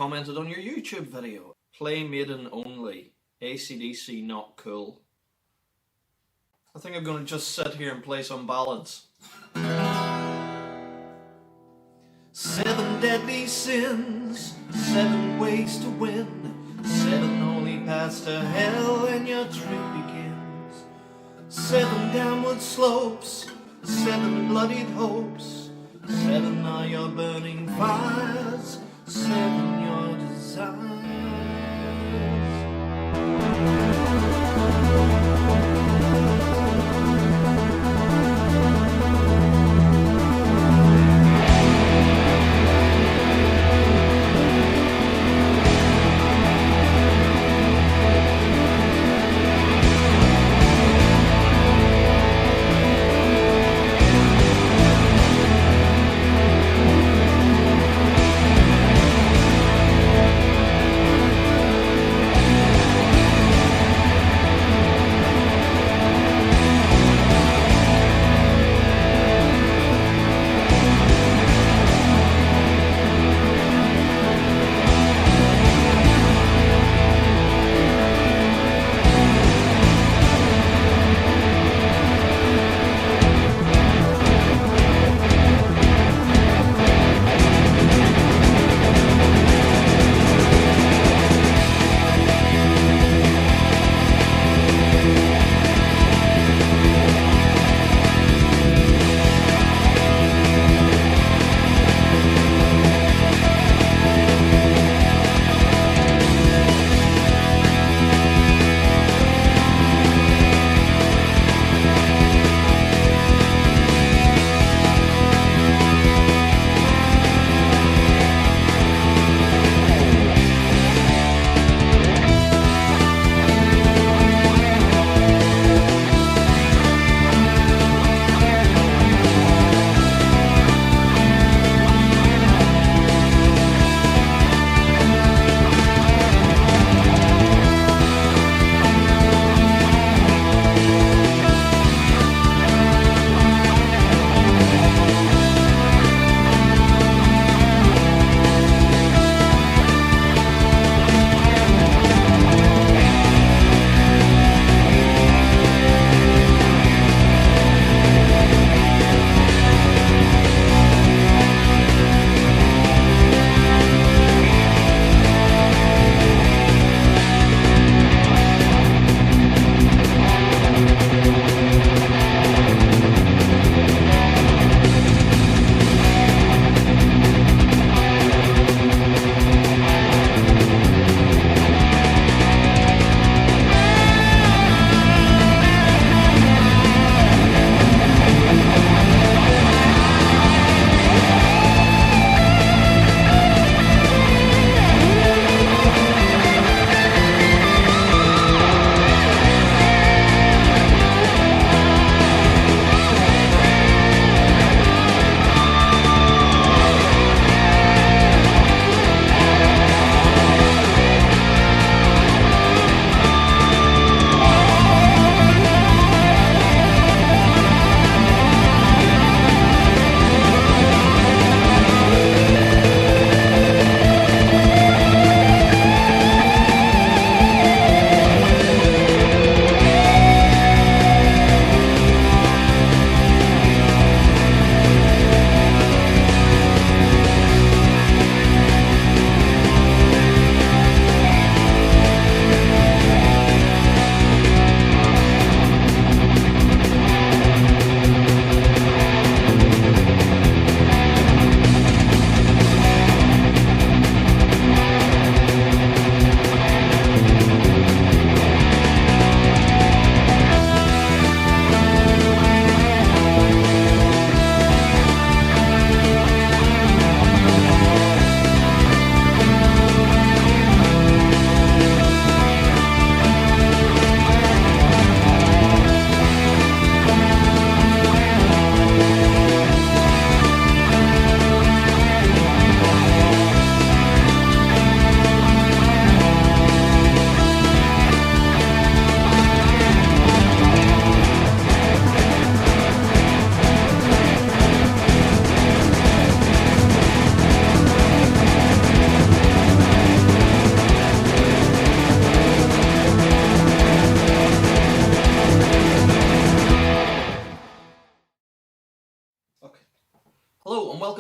commented on your YouTube video. Play Maiden only. AC/DC not cool. I think I'm going to just sit here and play some ballads. 7 deadly sins, 7 ways to win, 7 holy paths to hell, and your trip begins. 7 downward slopes, 7 bloodied hopes, 7 are your burning fires, 7 your desires.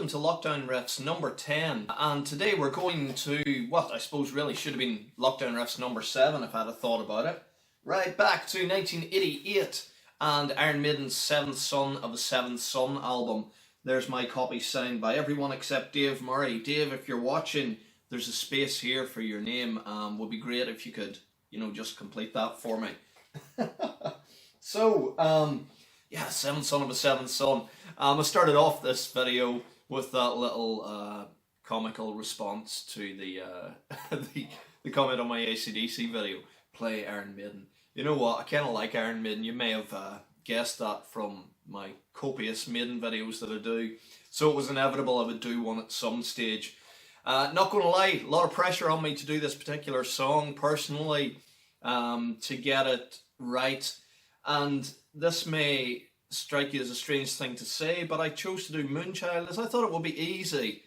welcome to Lockdown Riffs number 10, and today we're going to what I suppose really should have been Lockdown Riffs number 7 if I had a thought about it. Right back to 1988 and Iron Maiden's Seventh Son of a Seventh Son album. There's my copy signed by everyone except Dave Murray. Dave, if you're watching, there's a space here for your name. Would be great if you could, just complete that for me. So, yeah, Seventh Son of a Seventh Son. I started off this video with that little comical response to the the comment on my AC/DC video. Play Iron Maiden. You know what? I kind of like Iron Maiden. You may have guessed that from my copious Maiden videos that I do. So it was inevitable I would do one at some stage. Not going to lie, a lot of pressure on me to do this particular song personally, to get it right. And this may strike you as a strange thing to say, but I chose to do Moonchild as I thought it would be easy.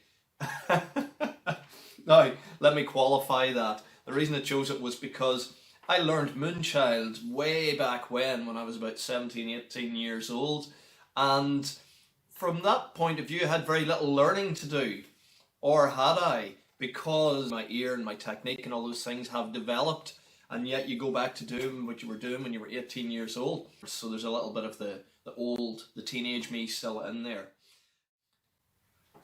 Now, let me qualify that. The reason I chose it was because I learned Moonchild way back when I was about 17, 18 years old. And from that point of view, I had very little learning to do. Or had I? Because my ear and my technique and all those things have developed. And yet you go back to doing what you were doing when you were 18 years old. So there's a little bit of the teenage me still in there.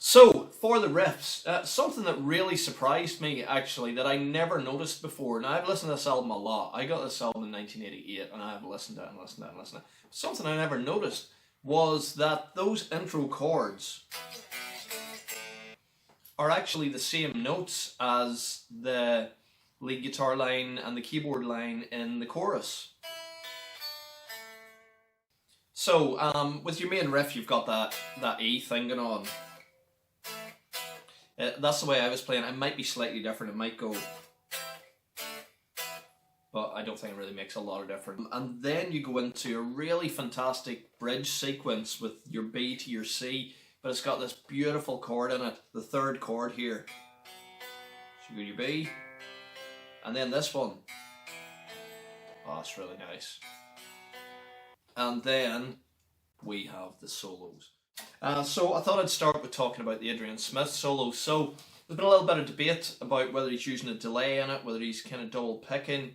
So, for the riffs, something that really surprised me, actually, that I never noticed before. Now, I've listened to this album a lot. I got this album in 1988, and I've listened to it and listened to it and listened to it. Something I never noticed was that those intro chords are actually the same notes as the lead guitar line and the keyboard line in the chorus. So, with your main riff, you've got that E thing going on. That's the way I was playing. It might be slightly different. It might go, but I don't think it really makes a lot of difference. And then you go into a really fantastic bridge sequence with your B to your C, but it's got this beautiful chord in it, the third chord here. So you go your B, and then this one. Oh, that's really nice. And then we have the solos. So I thought I'd start with talking about the Adrian Smith solo. So there's been a little bit of debate about whether he's using a delay in it, whether he's kind of double picking.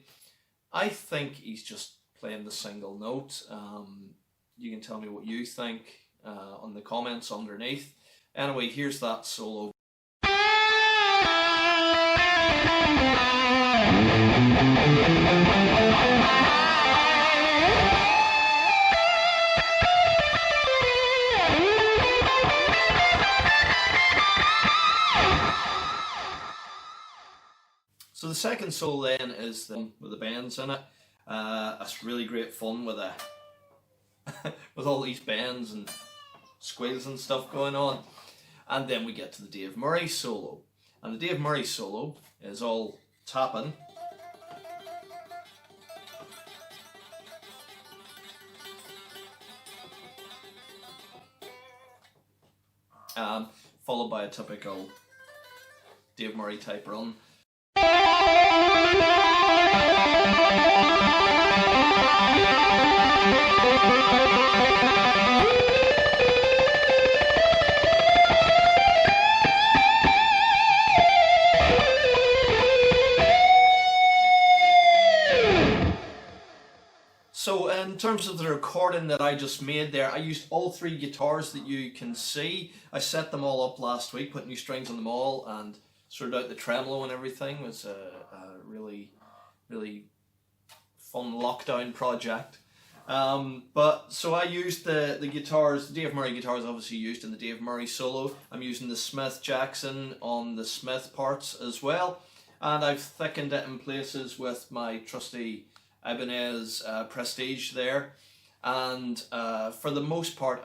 I think he's just playing the single note. You can tell me what you think on the comments underneath. Anyway, here's that solo. So the second solo then is with the bends in it. It's really great fun with with all these bends and squeals and stuff going on. And then we get to the Dave Murray solo. And the Dave Murray solo is all tapping. Followed by a typical Dave Murray type run. So in terms of the recording that I just made there, I used all three guitars that you can see. I set them all up last week, put new strings on them all, and sorted out the tremolo and everything. It was a really, really fun lockdown project. But so I used the guitars, the Dave Murray guitars obviously used in the Dave Murray solo. I'm using the Smith Jackson on the Smith parts as well. And I've thickened it in places with my trusty Ibanez Prestige there. And for the most part,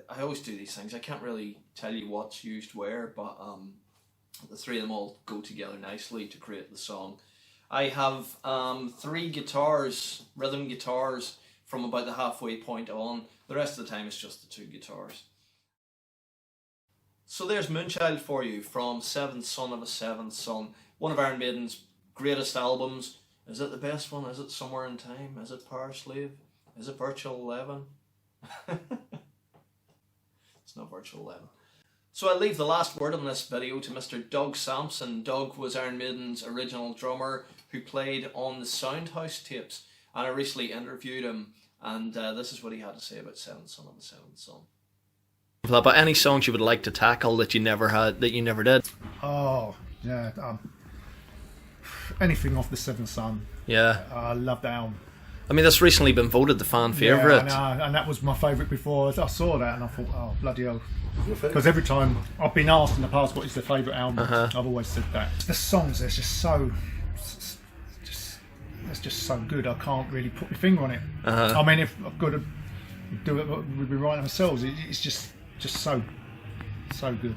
I always do these things. I can't really tell you what's used where, but the three of them all go together nicely to create the song. I have three guitars, rhythm guitars, from about the halfway point on. The rest of the time it's just the two guitars. So there's Moonchild for you from Seventh Son of a Seventh Son, one of Iron Maiden's greatest albums. Is it the best one? Is it Somewhere in Time? Is it Power Slave? Is it Virtual 11? It's not Virtual 11. So I'll leave the last word on this video to Mr. Doug Sampson. Doug was Iron Maiden's original drummer who played on the Soundhouse tapes, and I recently interviewed him, and this is what he had to say about Seventh Son and the Seventh Son. But any songs you would like to tackle that you never had, that you never did? Oh, yeah. Anything off the Seventh Son. Yeah. I love that album. I mean, that's recently been voted the fan favourite. Yeah, and that was my favourite before I saw that, and I thought, oh, bloody hell. Because every time I've been asked in the past what is their favourite album, I've always said that. The songs, they're just so... It's just so good, I can't really put my finger on it. I mean, if I've got to do it, we'd be writing ourselves. It's just so good.